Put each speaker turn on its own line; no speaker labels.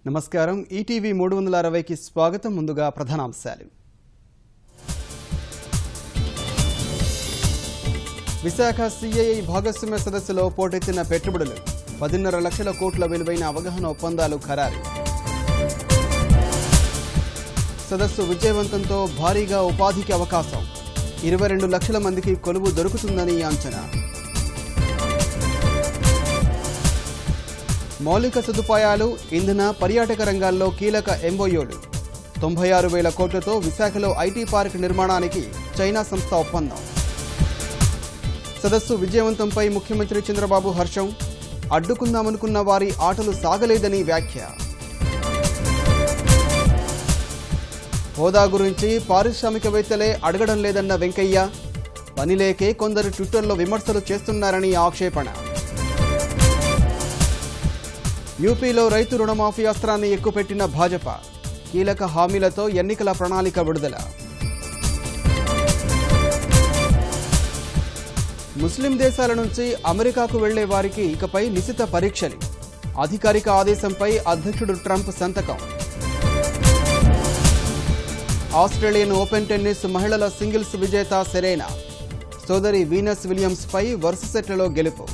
నమస్కారం ఈటీవీ 360కి స్వాగతం. ముందుగా ప్రధానాంశాలు. విశాఖ సిఐఐ భాగస్వామ్య సదస్సులో పోటెత్తిన పెట్టుబడులు 10.5 లక్షల కోట్ల విలువైన అవగాహన ఒప్పందాలు ఖరారు. సదస్సు విజయవంతంతో భారీగా ఉపాధికి అవకాశం. 22 లక్షల మందికి కొలువు దొరుకుతుందని అంచనా. మౌలిక సదుపాయాలు, ఇంధన, పర్యాటక రంగాల్లో కీలక ఎంఓయూలు. 96,000 కోట్లతో విశాఖలో ఐటీ పార్క్ నిర్మాణానికి చైనా సంస్థ ఒప్పందం. సదస్సు విజయవంతంపై ముఖ్యమంత్రి చంద్రబాబు హర్షం. అడ్డుకుందామనుకున్న వారి ఆటలు సాగలేదని వ్యాఖ్య. హోదా గురించి పారిశ్రామికవేత్తలే అడగడం లేదన్న వెంకయ్య. పనిలేకే కొందరు ట్విట్టర్లో విమర్శలు చేస్తున్నారని ఆక్షేపణ. యూపీలో రైతు రుణమాఫీ అస్త్రాన్ని ఎక్కుపెట్టిన భాజపా. కీలక హామీలతో ఎన్నికల ప్రణాళిక విడుదల. ముస్లిం దేశాల నుంచి అమెరికాకు వెళ్లే వారికి ఇకపై నిశిత పరీక్షలు. అధికారిక ఆదేశంపై అధ్యక్షుడు ట్రంప్ సంతకం. ఆస్ట్రేలియన్ ఓపెన్ టెన్నిస్ మహిళల సింగిల్స్ విజేత సెరెనా. సోదరి వీనస్ విలియమ్స్పై వరుస సెట్లలో గెలుపు.